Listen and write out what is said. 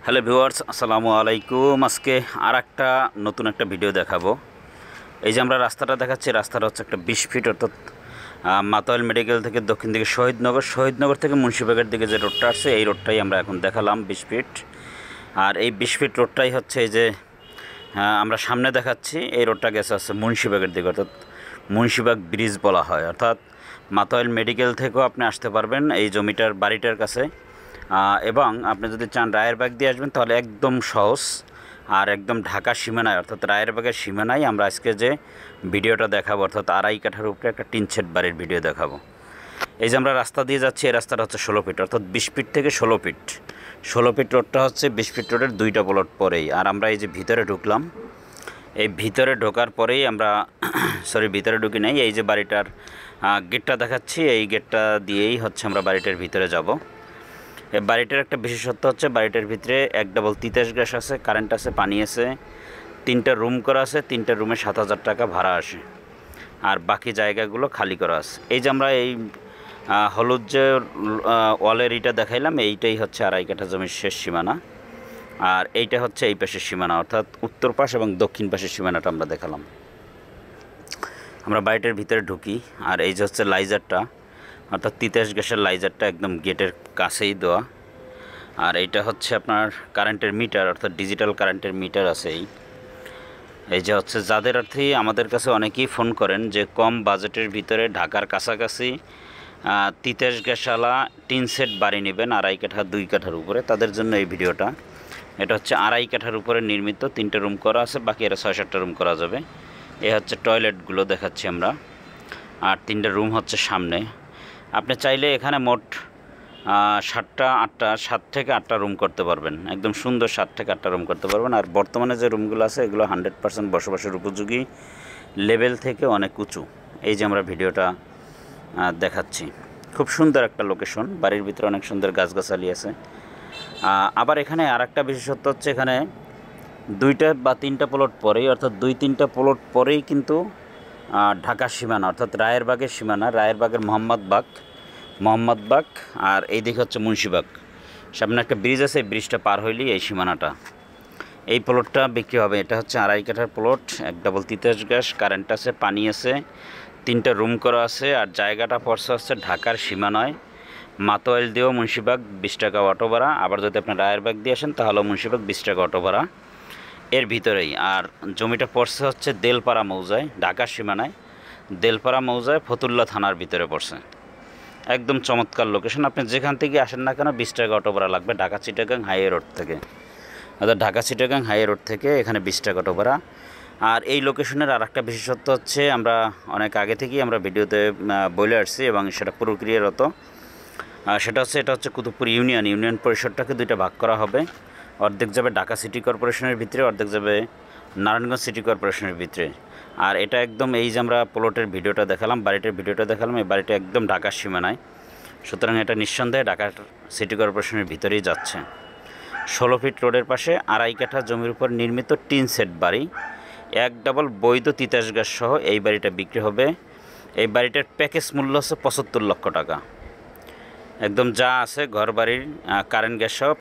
Hello viewers, আসসালামু আলাইকুম। আজকে আর একটা নতুন একটা ভিডিও দেখাবো। এই যে আমরা রাস্তাটা দেখাচ্ছি, রাস্তাটা হচ্ছে একটা 20 ফিট, অর্থাৎ মাতোয়াইল মেডিকেল থেকে দক্ষিণ দিকে শহীদনগর থেকে মুন্সিবাগের দিকে যে রোডটা আসছে, এই রোডটাই আমরা এখন দেখালাম 20 ফিট। আর এই 20 ফিট রোডটাই হচ্ছে এই যে আমরা সামনে দেখাচ্ছি, এই রোডটা গেছে হচ্ছে মুন্সিবাগের দিকে, অর্থাৎ মুন্সিবাগ ব্রিজ বলা হয়। অর্থাৎ মাতোয়াইল মেডিকেল থেকেও আপনি আসতে পারবেন এই জমিটার বাড়িটার কাছে, এবং আপনি যদি চান রায়েরবাগ দিয়ে আসবেন তাহলে একদম সহজ। আর একদম ঢাকা সীমানায়, অর্থাৎ রায়েরবাগের সীমানায় আমরা আজকে যে ভিডিওটা দেখাবো, অর্থাৎ আড়াই কাঠার উপরে একটা টিন শেড বাড়ির ভিডিও দেখাবো। এই যে আমরা রাস্তা দিয়ে যাচ্ছি, এই রাস্তাটা হচ্ছে 16 ফিট, অর্থাৎ 20 ফিট থেকে 16 ফিট। 16 ফিট রোডটা হচ্ছে 20 ফিট রোডের 2টা প্লট পরেই। আর আমরা এই যে ভিতরে ঢুকলাম, এই ভিতরে ঢোকার পরেই আমরা ভিতরে ঢুকি নাই, এই যে বাড়িটার গেটটা দেখাচ্ছি, এই গেটটা দিয়েই হচ্ছে আমরা বাড়িটার ভিতরে যাব। এই বাড়িটার একটা বিশেষত্ব হচ্ছে বাড়িটার ভিতরে 1 ডাবল তিতাস গ্যাস আছে, কারেন্ট আছে, পানি আছে, 3টা রুম করা আছে, 3টা রুমে 7,000 টাকা ভাড়া আসে, আর বাকি জায়গাগুলো খালি করা আছে। এই যে আমরা এই হলুদ যে ওয়ালের ইটা দেখাইলাম, এইটাই হচ্ছে আড়াই কাঠা জমির শেষ সীমানা। আর এইটা হচ্ছে এই পাশের সীমানা, অর্থাৎ উত্তর পাশ এবং দক্ষিণ পাশের সীমানাটা আমরা দেখালাম। আমরা বাড়িটার ভিতরে ঢুকি, আর এই যে হচ্ছে লাইজারটা, অর্থাৎ তিতাস গ্যাসের লাইজারটা একদম গেটের কাছেই দেওয়া। আর এইটা হচ্ছে আপনার কারেন্টের মিটার, অর্থাৎ ডিজিটাল কারেন্টের মিটার আছে। এই যে হচ্ছে যাদের অর্থে আমাদের কাছে অনেকেই ফোন করেন যে কম বাজেটের ভিতরে ঢাকার কাছাকাছি তিতাস গ্যাসওয়ালা টিন সেট বাড়ি নেবেন আড়াই কাঠা 2 কাঠার উপরে, তাদের জন্য এই ভিডিওটা। এটা হচ্ছে আড়াই কাঠার উপরে নির্মিত, 3টে রুম করা আছে, বাকি এরা 6-7টা রুম করা যাবে। এ হচ্ছে টয়লেটগুলো দেখাচ্ছি আমরা, আর 3টে রুম হচ্ছে সামনে। আপনি চাইলে এখানে মোট 7 থেকে 8টা রুম করতে পারবেন, একদম সুন্দর 7 থেকে 8টা রুম করতে পারবেন। আর বর্তমানে যে রুমগুলো আছে এগুলো 100% বসবাসের উপযোগী, লেভেল থেকে অনেক উঁচু। এই যে আমরা ভিডিওটা দেখাচ্ছি, খুব সুন্দর একটা লোকেশন, বাড়ির ভিতরে অনেক সুন্দর গাছগাছালি আছে। আবার এখানে আর একটা বিশেষত্ব হচ্ছে, এখানে 2টা বা 3টা প্লট পরেই, অর্থাৎ 2-3টা প্লট পরেই কিন্তু ঢাকার সীমানা, অর্থাৎ রায়েরবাগের সীমানা, রায়েরবাগের মোহাম্মদবাগ, আর এই দিকে হচ্ছে মুন্সিবাগ। সামনে একটা ব্রিজ আছে, এই ব্রিজটা পার হইলেই এই সীমানাটা। এই প্লটটা বিক্রি হবে। এটা হচ্ছে আড়াই কাঠার plot, 1 double Titas gas, current আছে, পানি আছে, 3টা রুম করা আছে। আর জায়গাটা পড়ছে হচ্ছে ঢাকার সীমানায়, মাতোয়াইল দিয়েও মুন্সিবাগ 20 টাকা অটো ভাড়া, আবার যদি আপনি রায়েরবাগ দিয়ে আসেন তাহলেও মুন্সিবাগ 20 টাকা অটো ভাড়া, এর ভিতরেই। আর জমিটা পড়ছে হচ্ছে দেলপাড়া মৌজায়, ঢাকার সীমানায়, দেলপাড়া মৌজায় ফতুল্লা থানার ভিতরে পড়ছে। একদম চমৎকার লোকেশন। আপনি যেখান থেকে আসেন না কেন 20 টাকা অটো ভাড়া লাগবে, ঢাকা চিটাগাং হাইওয়ে রোড থেকে, অর্থাৎ ঢাকা চিটাগাং হাইওয়ে রোড থেকে এখানে 20 টাকা অটো ভাড়া। আর এই লোকেশনের আর একটা বিশেষত্ব হচ্ছে, আমরা অনেক আগে থেকেই আমরা ভিডিওতে বলে আসছি এবং সেটা প্রক্রিয়ারত। সেটা হচ্ছে, এটা হচ্ছে কুতুবপুর ইউনিয়ন পরিষদটাকে 2টা ভাগ করা হবে। অর্ধেক যাবে ঢাকা সিটি কর্পোরেশনের ভিতরে, অর্ধেক যাবে নারায়ণগঞ্জ সিটি কর্পোরেশনের ভিতরে। আর এটা একদম, এই যে আমরা প্লটের ভিডিওটা দেখালাম, বাড়িটার ভিডিওটা দেখালাম, এই বাড়িটা একদম ঢাকার সীমানায়, সুতরাং এটা নিঃসন্দেহে ঢাকার সিটি কর্পোরেশনের ভিতরেই যাচ্ছে। 16 ফিট রোডের পাশে আড়াই কাঠা জমির উপর নির্মিত টিন সেট বাড়ি, 1 ডাবল বৈধ তিতাস গ্যাস সহ এই বাড়িটা বিক্রি হবে। এই বাড়িটার প্যাকেজ মূল্য হচ্ছে 75 লক্ষ টাকা, একদম যা আছে ঘর বাড়ির কারেন্ট গ্যাস সহ